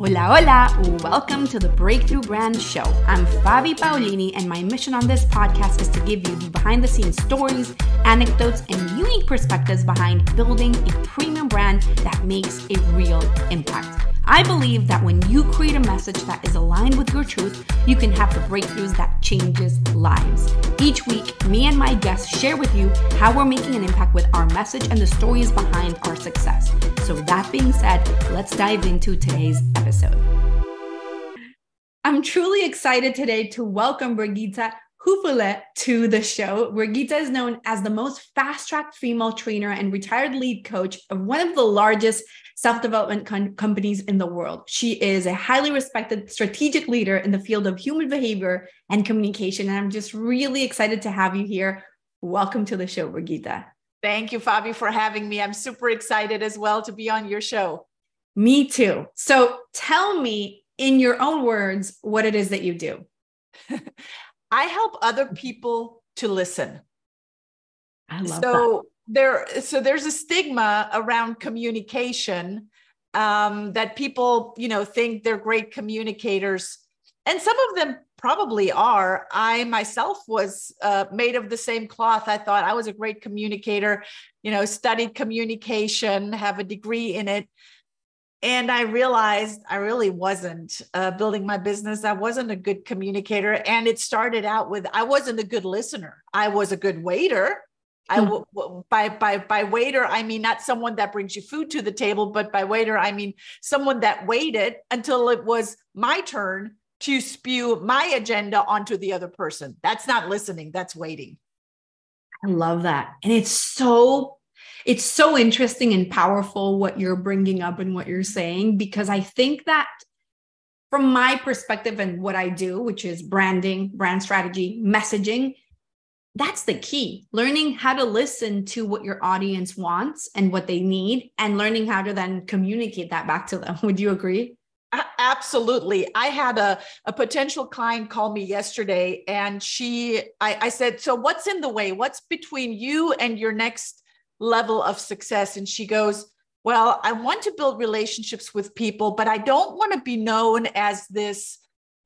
Hola, hola! Welcome to the Breakthrough Brand Show. I'm Fabi Paolini, and my mission on this podcast is to give you the behind-the-scenes stories, anecdotes, and unique perspectives behind building a premium brand that makes a real impact. I believe that when you create a message that is aligned with your truth, you can have the breakthroughs that changes lives. Each week, me and my guests share with you how we're making an impact with our message and the stories behind our success. So that being said, let's dive into today's episode. I'm truly excited today to welcome Brigitta to the show. Brigitta is known as the most fast-tracked female trainer and retired lead coach of one of the largest self-development companies in the world. She is a highly respected strategic leader in the field of human behavior and communication. And I'm just really excited to have you here. Welcome to the show, Brigitta. Thank you, Fabi, for having me. I'm super excited as well to be on your show. Me too. So tell me in your own words what it is that you do. I help other people to listen. I love that. So there's a stigma around communication that people, think they're great communicators. And some of them probably are. I myself was made of the same cloth. I thought I was a great communicator, studied communication, have a degree in it. And I realized I really wasn't building my business. I wasn't a good communicator. And it started out with, I wasn't a good listener. I was a good waiter. By waiter, I mean, not someone that brings you food to the table, but by waiter, I mean, someone that waited until it was my turn to spew my agenda onto the other person. That's not listening. That's waiting. I love that. And it's so interesting and powerful what you're bringing up and what you're saying, because I think that from my perspective and what I do, which is branding, brand strategy, messaging, that's the key. Learning how to listen to what your audience wants and what they need, and learning how to then communicate that back to them. Would you agree? Absolutely. I had a potential client call me yesterday, and I said, so what's in the way? What's between you and your next level of success? And she goes, well, I want to build relationships with people, but I don't want to be known as this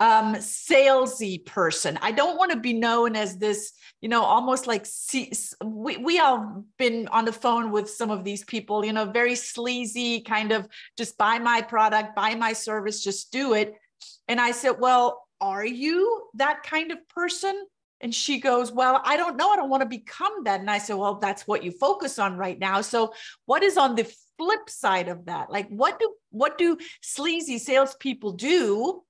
salesy person. I don't want to be known as this, almost like we all been on the phone with some of these people, very sleazy kind of just buy my product, buy my service, just do it. And I said, well, are you that kind of person? And she goes, well, I don't know. I don't want to become that. And I said, well, that's what you focus on right now. So what is on the flip side of that? Like, what do sleazy salespeople do?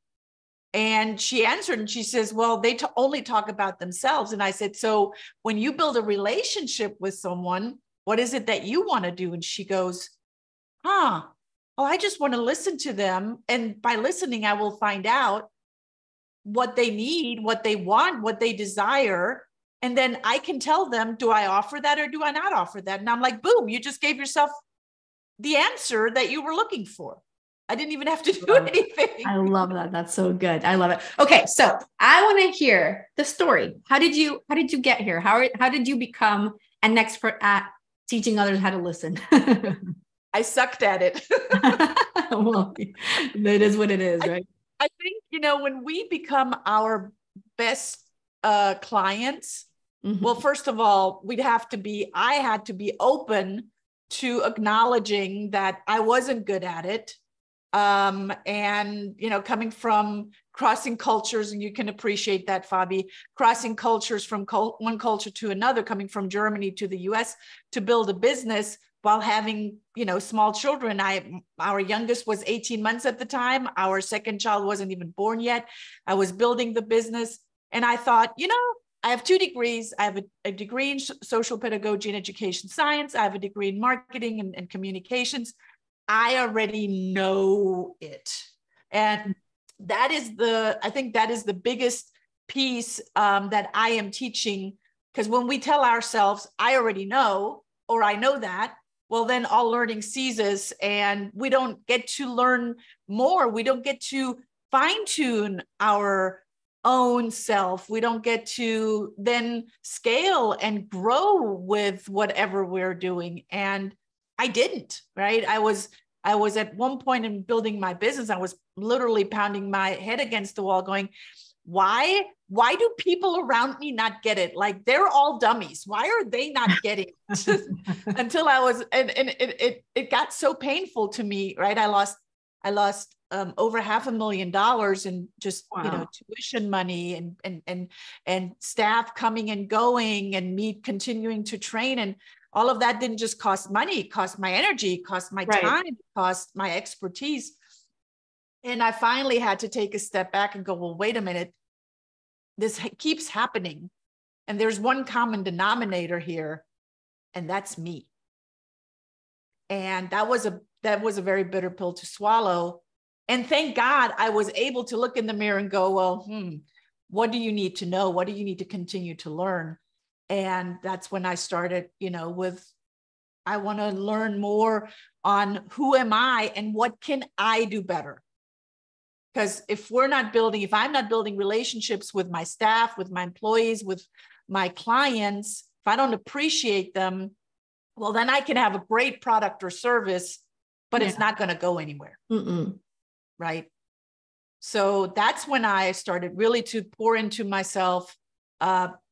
And she answered and she says, well, they only talk about themselves. And I said, so when you build a relationship with someone, what is it that you want to do? And she goes, well, I just want to listen to them. And by listening, I will find out what they need, what they want, what they desire. And then I can tell them, do I offer that or do I not offer that? And I'm like, boom, you just gave yourself the answer that you were looking for. I didn't even have to do anything. I love that. That's so good. I love it. Okay. So I want to hear the story. How did you get here? How did you become an expert at teaching others how to listen? I sucked at it. Well, it is what it is, right? I think, when we become our best clients, well, first of all, I had to be open to acknowledging that I wasn't good at it. And, coming from crossing cultures, and you can appreciate that, Fabi, crossing cultures from one culture to another, coming from Germany to the US to build a business while having, small children. Our youngest was 18 months at the time. Our second child wasn't even born yet. I was building the business, and I thought, I have 2 degrees. I have a degree in social pedagogy and education science. I have a degree in marketing and communications. I already know it. And I think that is the biggest piece that I am teaching, because when we tell ourselves, I already know, or I know that, well, then all learning ceases and we don't get to learn more. We don't get to fine tune our own self. We don't get to then scale and grow with whatever we're doing. And I didn't, right? I was I was at one point in building my business, I was literally pounding my head against the wall going, why do people around me not get it? Like, they're all dummies. Why are they not getting it? Until I was, and it got so painful to me, right? I lost over $500,000 in just, Wow. tuition money and staff coming and going, and me continuing to train. And all of that didn't just cost money, it cost my energy, it cost my time, it cost my expertise. And I finally had to take a step back and go, well, wait a minute, this keeps happening. And there's one common denominator here, and that's me. And that was a very bitter pill to swallow. And thank God I was able to look in the mirror and go, well, what do you need to know? What do you need to continue to learn? And that's when I started, I want to learn more on who am I and what can I do better? Because if I'm not building relationships with my staff, with my employees, with my clients, if I don't appreciate them, well, then I can have a great product or service, but it's not going to go anywhere. Right? So that's when I started really to pour into myself,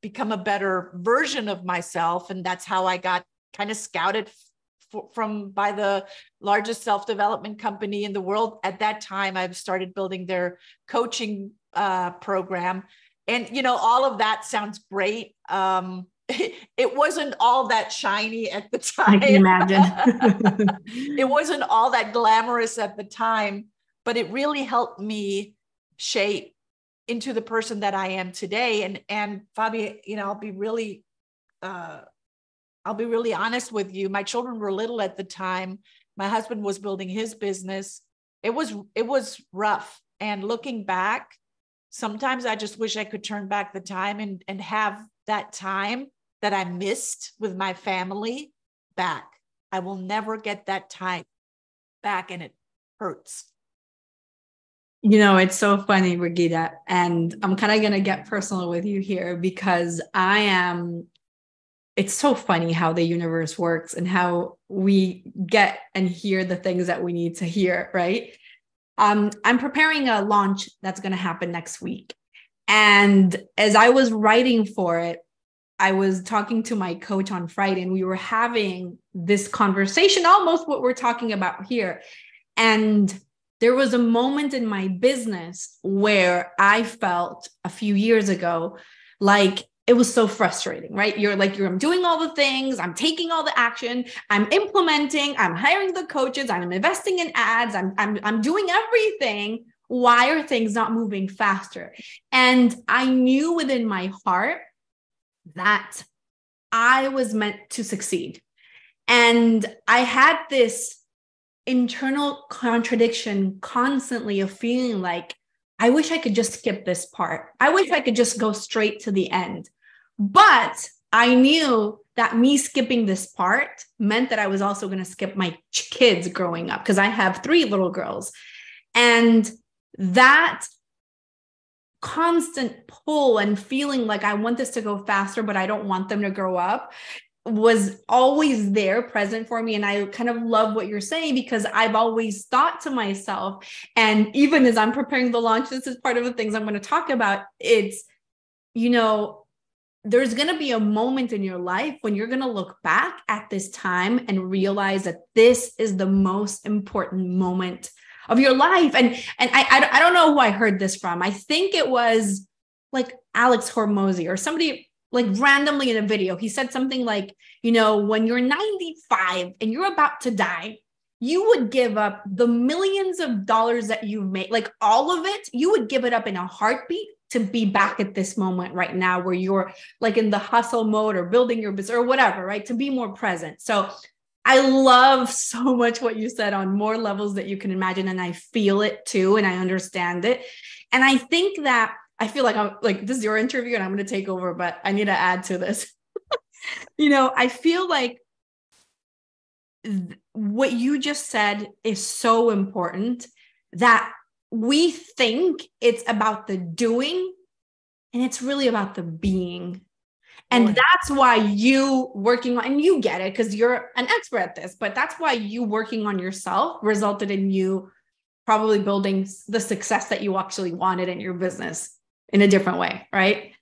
become a better version of myself. And that's how I got kind of scouted by the largest self-development company in the world. At that time, I started building their coaching program. And, all of that sounds great. It wasn't all that shiny at the time. I can imagine. It wasn't all that glamorous at the time, but it really helped me shape into the person that I am today. And Fabi, I'll be really honest with you. My children were little at the time. My husband was building his business. It was rough. And looking back, sometimes I just wish I could turn back the time and have that time that I missed with my family back. I will never get that time back, and it hurts. It's so funny, Brigitta. And I'm kind of going to get personal with you here because it's so funny how the universe works and how we get and hear the things that we need to hear, right? I'm preparing a launch that's going to happen next week. And as I was writing for it, I was talking to my coach on Friday, and we were having this conversation, almost what we're talking about here. And there was a moment in my business where I felt a few years ago, like it was so frustrating, right? I'm doing all the things, I'm taking all the action, I'm implementing, I'm hiring the coaches, I'm investing in ads, I'm doing everything. Why are things not moving faster? And I knew within my heart that I was meant to succeed. And I had this internal contradiction constantly of feeling like, I wish I could just skip this part. I wish I could just go straight to the end. But I knew that me skipping this part meant that I was also going to skip my kids growing up, because I have 3 little girls. And that constant pull and feeling like I want this to go faster, but I don't want them to grow up, was always there, present for me. And I kind of love what you're saying, because I've always thought to myself, and even as I'm preparing the launch, this is part of the things I'm going to talk about. It's, there's going to be a moment in your life when you're going to look back at this time and realize that this is the most important moment of your life. And I don't know who I heard this from. I think it was like Alex Hormozy or somebody, like randomly in a video. He said something like, when you're 95 and you're about to die, you would give up the millions of dollars that you've made, like all of it, you would give it up in a heartbeat to be back at this moment right now where you're like in the hustle mode or building your business or whatever, right? To be more present. So I love so much what you said on more levels that you can imagine. And I feel it too. And I understand it. And I think that I feel like I'm like, this is your interview and I'm going to take over, but I need to add to this. I feel like what you just said is so important, that we think it's about the doing and it's really about the being. And Boy. that's why you working on, and you get it because you're an expert at this, but that's why you working on yourself resulted in you probably building the success that you actually wanted in your business in a different way, right?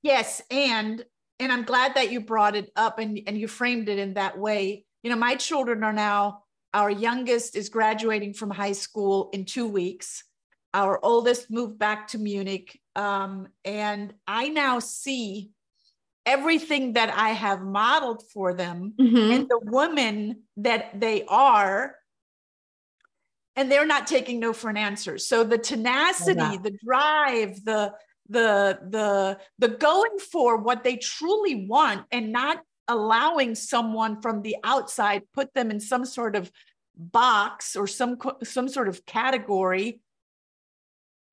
Yes. And I'm glad that you brought it up and you framed it in that way. You know, my children are now, our youngest is graduating from high school in 2 weeks. Our oldest moved back to Munich. And I now see everything that I have modeled for them and the women that they are, and they're not taking no for an answer. So the tenacity, the drive, the going for what they truly want and not allowing someone from the outside put them in some sort of box or some sort of category.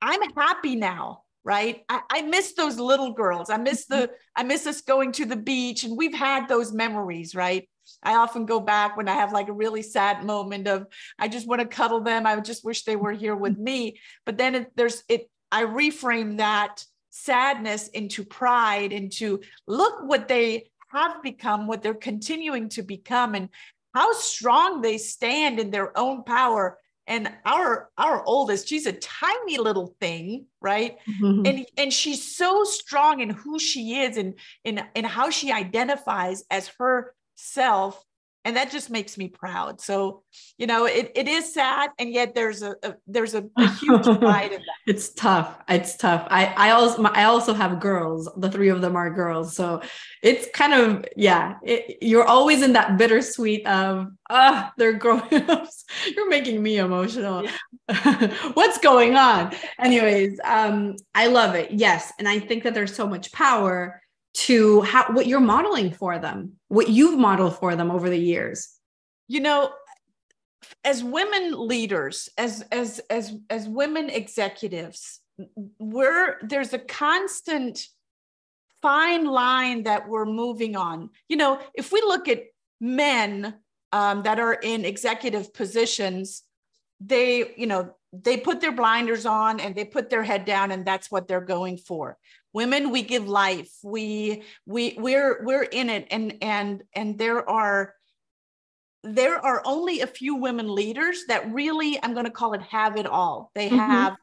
I'm happy now, right? I miss those little girls. I miss us going to the beach, and we've had those memories, right? I often go back when I have like a really sad moment of, I just want to cuddle them. I just wish they were here with me. But then I reframe that sadness into pride, into look what they have become, what they're continuing to become, and how strong they stand in their own power. And our oldest, she's a tiny little thing, right? And she's so strong in who she is and in how she identifies as herself. And that just makes me proud. So, you know, it is sad. And yet there's a huge pride in that. It's tough. It's tough. I also have girls. The three of them are girls. So it's kind of, yeah, you're always in that bittersweet of, they're growing up. You're making me emotional. Yeah. What's going on? Anyways, I love it. Yes. And I think that there's so much power to what you're modeling for them, what you've modeled for them over the years. You know, as women leaders, as women executives, there's a constant fine line that we're moving on. You know, if we look at men that are in executive positions, they put their blinders on and they put their head down, and that's what they're going for. Women, we give life. We're in it, and there are only a few women leaders that really, I'm going to call it, have it all. They have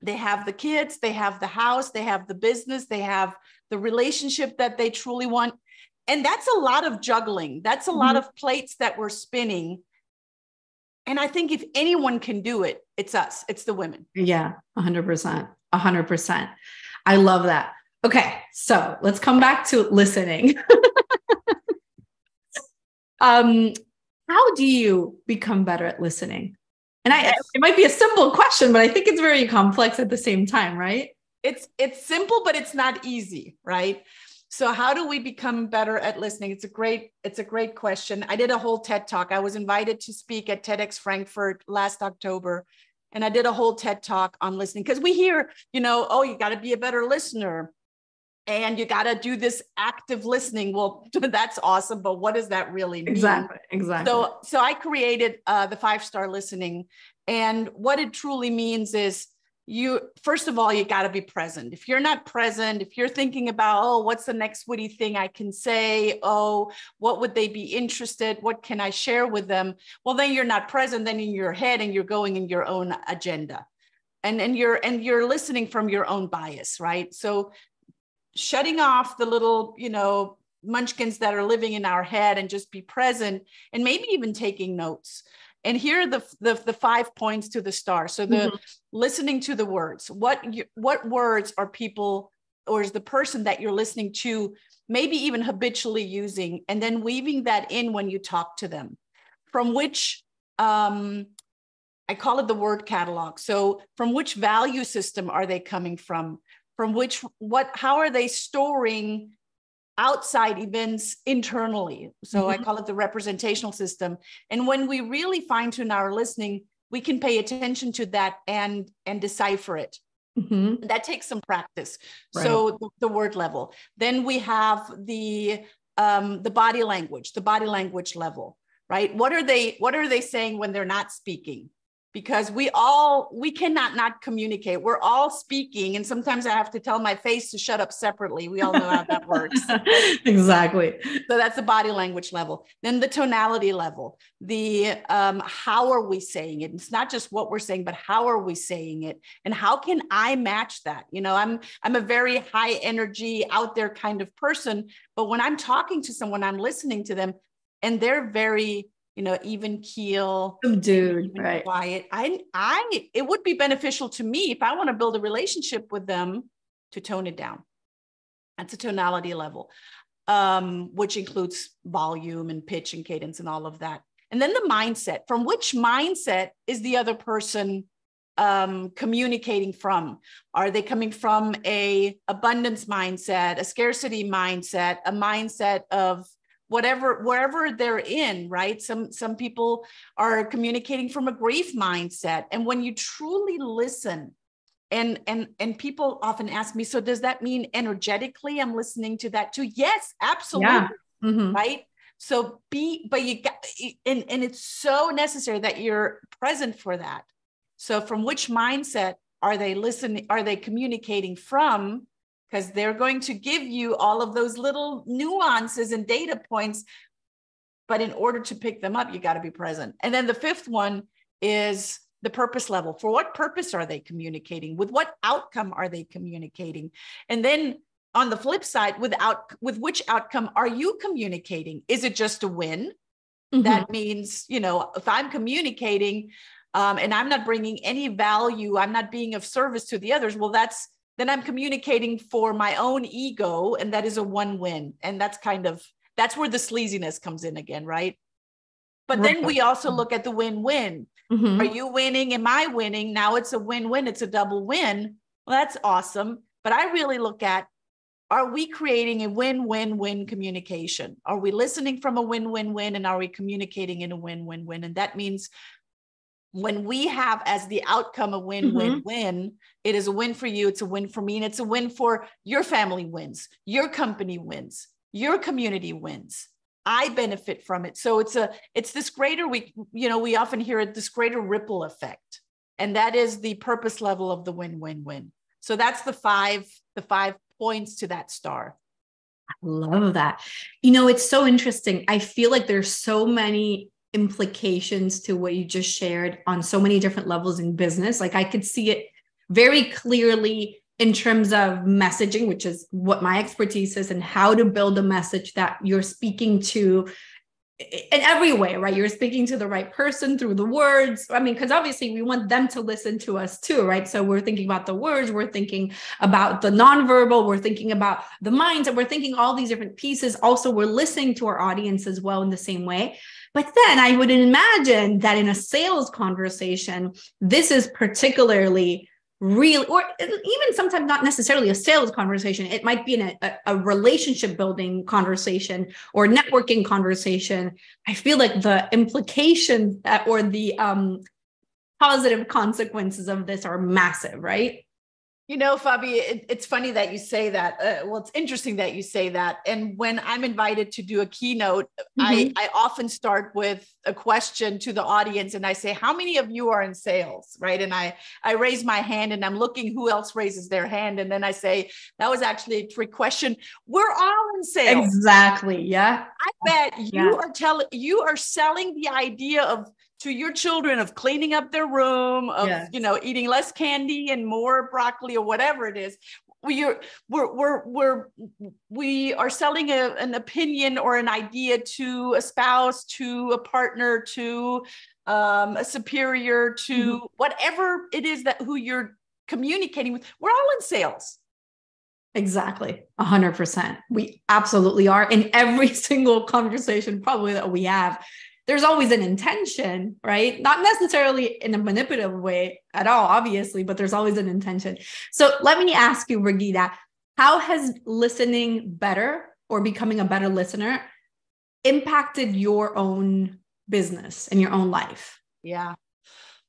the kids, they have the house, they have the business, they have the relationship that they truly want. And that's a lot of juggling. That's a lot of plates that we're spinning. And I think if anyone can do it, it's us. It's the women. Yeah, 100%. 100%. I love that. Okay, so let's come back to listening. How do you become better at listening? And it might be a simple question, but I think it's very complex at the same time, right? It's simple, but it's not easy, right? So how do we become better at listening? It's a great question. I did a whole TED Talk. I was invited to speak at TEDx Frankfurt last October. And I did a whole TED Talk on listening, because we hear, you got to be a better listener and you got to do this active listening. Well, that's awesome. But what does that really mean? Exactly. So I created the 5-star listening. And what it truly means is first of all, you got to be present. If you're not present, if you're thinking about, what's the next witty thing I can say? What would they be interested? What can I share with them? Well, then you're not present, then in your head, and you're going in your own agenda, and you're listening from your own bias, right? So shutting off the little, munchkins that are living in our head, and just be present, and maybe even taking notes. And here are the 5 points to the star. So the listening to the words. What words are people, or is the person that you're listening to maybe even habitually using, and then weaving that in when you talk to them. From which, I call it the word catalog. So from which value system are they coming from? How are they storing outside events internally? So I call it the representational system. And when we really fine tune our listening, we can pay attention to that and decipher it. That takes some practice. Right. So the word level. Then we have the body language level, right? What are they saying when they're not speaking? because we cannot not communicate. We're all speaking. And sometimes I have to tell my face to shut up separately. We all know how that works. Exactly. So that's the body language level. Then the tonality level, the how are we saying it? It's not just what we're saying, but how are we saying it? And how can I match that? You know, I'm a very high energy, out there kind of person. But when I'm talking to someone, I'm listening to them and they're very, you know, even keel, dude, right? Quiet. It would be beneficial to me if I want to build a relationship with them to tone it down. That's a tonality level, which includes volume and pitch and cadence and all of that. And then the mindset. From which mindset is the other person communicating from? Are they coming from a abundance mindset, a scarcity mindset, a mindset of wherever they're in, right? Some people are communicating from a grief mindset. And when you truly listen, and people often ask me, so does that mean energetically I'm listening to that too? Yes, absolutely. Yeah. Mm-hmm. Right. So and it's so necessary that you're present for that. So from which mindset are they listening? Are they communicating from? Because they're going to give you all of those little nuances and data points. But in order to pick them up, you got to be present. And then the fifth one is the purpose level. For what purpose are they communicating? With what outcome are they communicating? And then on the flip side, with which outcome are you communicating? Is it just a win? Mm-hmm. That means, you know, if I'm communicating and I'm not bringing any value, I'm not being of service to the others, well, then I'm communicating for my own ego, and that is a one win. And that's where the sleaziness comes in again, right? But then we also look at the win-win. Mm-hmm. Are you winning? Am I winning? Now it's a win-win. It's a double win. Well, that's awesome. But I really look at, are we creating a win-win-win communication? Are we listening from a win-win-win, and are we communicating in a win-win-win? And that means when we have as the outcome a win-win-win, it is a win for you, it's a win for me, and it's a win for your family wins, your company wins, your community wins. I benefit from it. So it's this greater, we often hear it, this greater ripple effect. And that is the purpose level of the win-win-win. So that's the five points to that star. I love that. You know, it's so interesting. I feel like there's so many implications to what you just shared on so many different levels in business. Like I could see it very clearly in terms of messaging, which is what my expertise is, and how to build a message that you're speaking to in every way, right? You're speaking to the right person through the words. I mean, because obviously we want them to listen to us too, right? So we're thinking about the words, we're thinking about the nonverbal, we're thinking about the mindset, we're thinking all these different pieces. Also, we're listening to our audience as well in the same way. But then I would imagine that in a sales conversation, this is particularly real, or even sometimes not necessarily a sales conversation. It might be in a relationship building conversation or networking conversation. I feel like the implications or the positive consequences of this are massive, right? You know, Fabi, it's funny that you say that. Well, it's interesting that you say that. And when I'm invited to do a keynote, I often start with a question to the audience, and I say, how many of you are in sales, right? And I raise my hand, and I'm looking who else raises their hand. And then I say, that was actually a trick question. We're all in sales. Exactly. Yeah. I bet you are selling the idea to your children of cleaning up their room, of, eating less candy and more broccoli or whatever it is. We are selling an opinion or an idea to a spouse, to a partner, to a superior, to whatever it is who you're communicating with. We're all in sales. Exactly. 100%. We absolutely are. In every single conversation probably that we have, there's always an intention, right? Not necessarily in a manipulative way at all, obviously, but there's always an intention. So let me ask you, Brigitta, how has listening better or becoming a better listener impacted your own business and your own life? Yeah.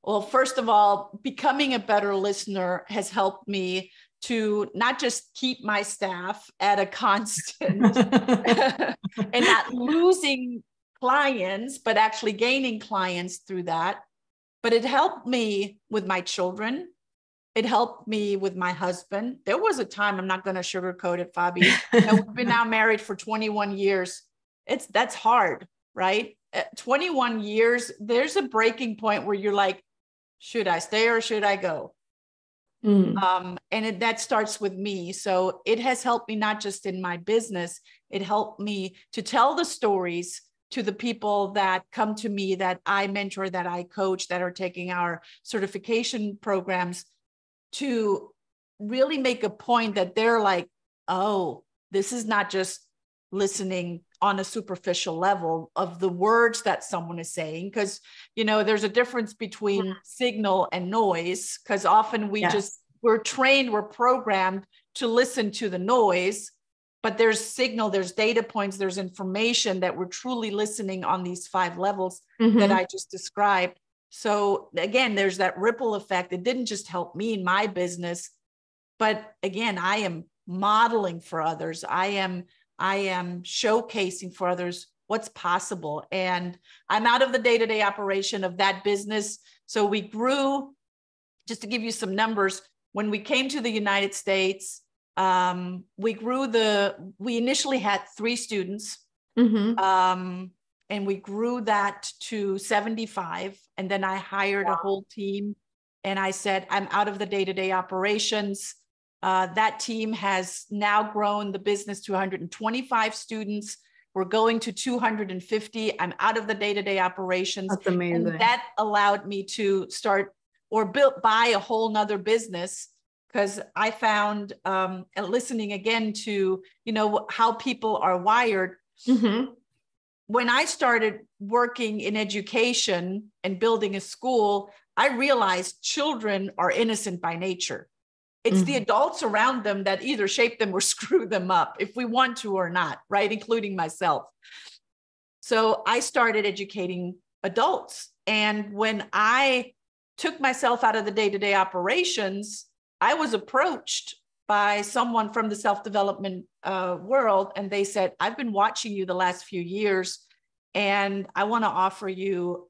Well, first of all, becoming a better listener has helped me to not just keep my staff at a constant and not losing clients, but actually gaining clients through that. but it helped me with my children. It helped me with my husband. There was a time, I'm not going to sugarcoat it, Fabi. We've been now married for 21 years. That's hard, right? At 21 years, there's a breaking point where you're like, should I stay or should I go? That starts with me. So it has helped me not just in my business, it helped me to tell the stories to the people that come to me, that I mentor, that I coach, that are taking our certification programs, to really make a point that they're like, oh, this is not just listening on a superficial level of the words that someone is saying. Because, there's a difference between signal and noise, because often we're trained, we're programmed to listen to the noise, but there's signal, there's data points, there's information that we're truly listening on these 5 levels that I just described. So again, there's that ripple effect. It didn't just help me in my business, but again, I am modeling for others. I am showcasing for others what's possible. And I'm out of the day-to-day operation of that business. So we grew, just to give you some numbers, when we came to the United States, we initially had 3 students. And we grew that to 75. And then I hired a whole team, and I said, I'm out of the day-to-day operations. That team has now grown the business to 125 students. We're going to 250. I'm out of the day-to-day operations. That's amazing. And that allowed me to start or buy a whole nother business, because I found, listening again to, how people are wired. When I started working in education and building a school, I realized children are innocent by nature. It's the adults around them that either shape them or screw them up, if we want to or not, right? Including myself. So I started educating adults. And when I took myself out of the day-to-day operations, I was approached by someone from the self-development world. And they said, I've been watching you the last few years, and I want to offer you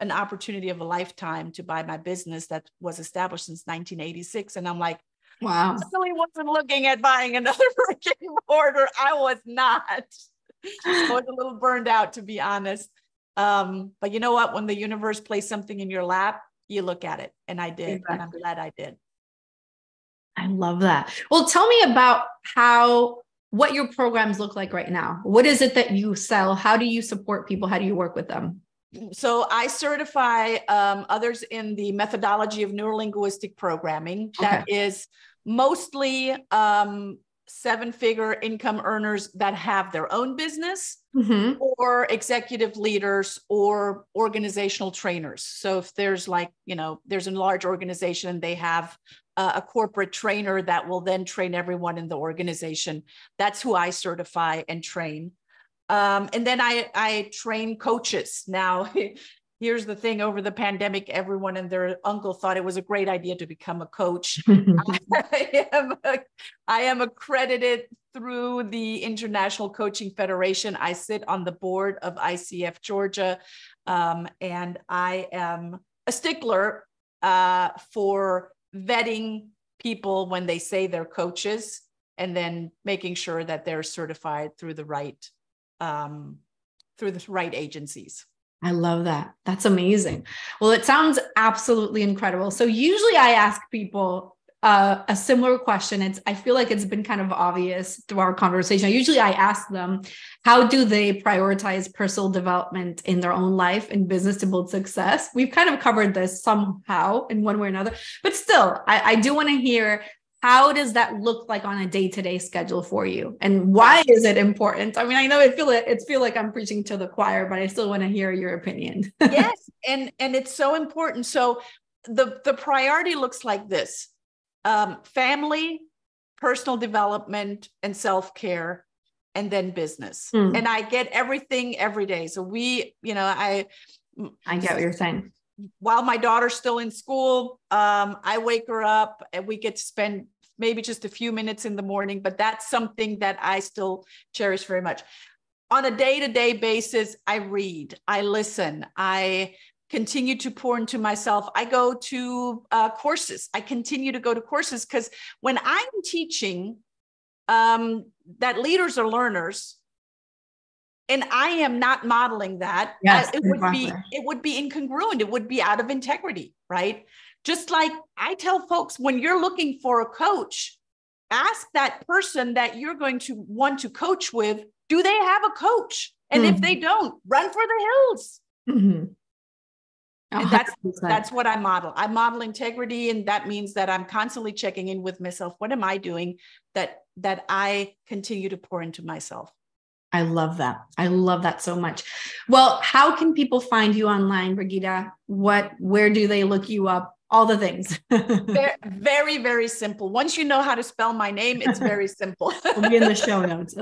an opportunity of a lifetime to buy my business that was established since 1986. And I'm like, wow. I really wasn't looking at buying another brick and mortar. I was not. I was a little burned out, to be honest. But you know what? When the universe plays something in your lap, you look at it. And I did. Exactly. And I'm glad I did. I love that. Well, tell me about what your programs look like right now. What is it that you sell? How do you support people? How do you work with them? So I certify others in the methodology of neurolinguistic programming. Okay. That is mostly 7-figure income earners that have their own business, or executive leaders or organizational trainers. So if there's there's a large organization and they have a corporate trainer that will then train everyone in the organization, that's who I certify and train. And then I train coaches. Now, here's the thing: over the pandemic, everyone and their uncle thought it was a great idea to become a coach. I am accredited through the International Coaching Federation. I sit on the board of ICF Georgia, and I am a stickler for vetting people when they say they're coaches, and then making sure that they're certified through the right agencies. I love that. That's amazing. Well, it sounds absolutely incredible. So usually I ask people a similar question. I feel like it's been kind of obvious through our conversation. Usually I ask them, how do they prioritize personal development in their own life and business to build success? We've kind of covered this somehow in one way or another, but still, I do want to hear, how does that look like on a day-to-day schedule for you? And why is it important? I mean, I know it feel like I'm preaching to the choir, but I still want to hear your opinion. Yes. And it's so important. So the priority looks like this: family, personal development, and self-care, and then business. And I get everything every day. So I get what you're saying. While my daughter's still in school, I wake her up and we get to spend maybe just a few minutes in the morning, but that's something that I still cherish very much. On a day-to-day basis, I read, I listen, I continue to pour into myself. I go to courses. I continue to go to courses because when I'm teaching that leaders are learners, and I am not modeling that, yes, it would be incongruent. It would be out of integrity, right? Just like I tell folks, when you're looking for a coach, ask that person that you're going to want to coach with, do they have a coach? And if they don't, run for the hills. And that's what I model. I model integrity, and that means that I'm constantly checking in with myself. What am I doing that I continue to pour into myself? I love that. I love that so much. Well, how can people find you online, Brigitta? Where do they look you up? All the things. Very, very simple. Once you know how to spell my name, it's very simple. It'll be in the show notes.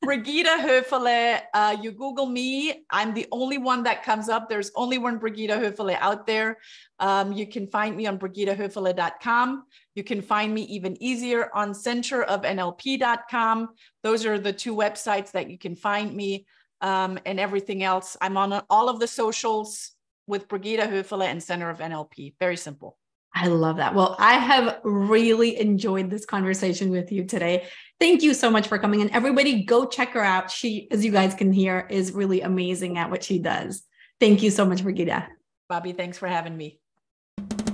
Brigitta Höfele, you Google me. I'm the only one that comes up. There's only one Brigitta Höfele out there. You can find me on brigittahöfele.com. You can find me even easier on centerofnlp.com. Those are the two websites that you can find me, and everything else. I'm on all of the socials with Brigitta Höfele and Center of NLP. Very simple. I love that. Well, I have really enjoyed this conversation with you today. Thank you so much for coming in. Everybody go check her out. She, as you guys can hear, is really amazing at what she does. Thank you so much, Brigitta. Fabi, thanks for having me.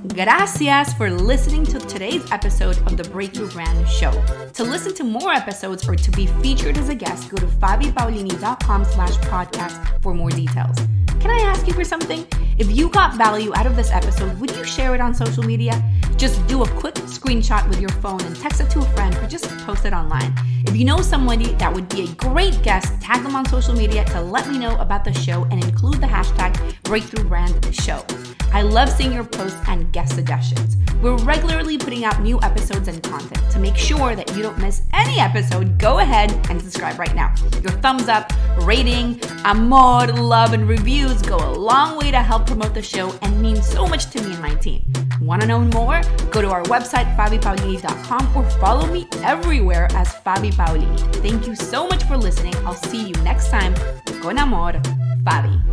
Gracias for listening to today's episode of the Breakthrough Brand Show. To listen to more episodes or to be featured as a guest, go to fabipaolini.com/podcast for more details. Can I ask you for something? If you got value out of this episode, would you share it on social media? Just do a quick screenshot with your phone and text it to a friend, or just post it online. If you know somebody that would be a great guest, tag them on social media to let me know about the show and include the hashtag Breakthrough Brand Show. I love seeing your posts and guest suggestions. We're regularly putting out new episodes and content. To make sure that you don't miss any episode, go ahead and subscribe right now. Your thumbs up, rating, amor, love, and reviews go a long way to help promote the show and mean so much to me and my team. Want to know more? Go to our website, fabipaolini.com, or follow me everywhere as Fabi Paolini. Thank you so much for listening. I'll see you next time. Con amor, Fabi.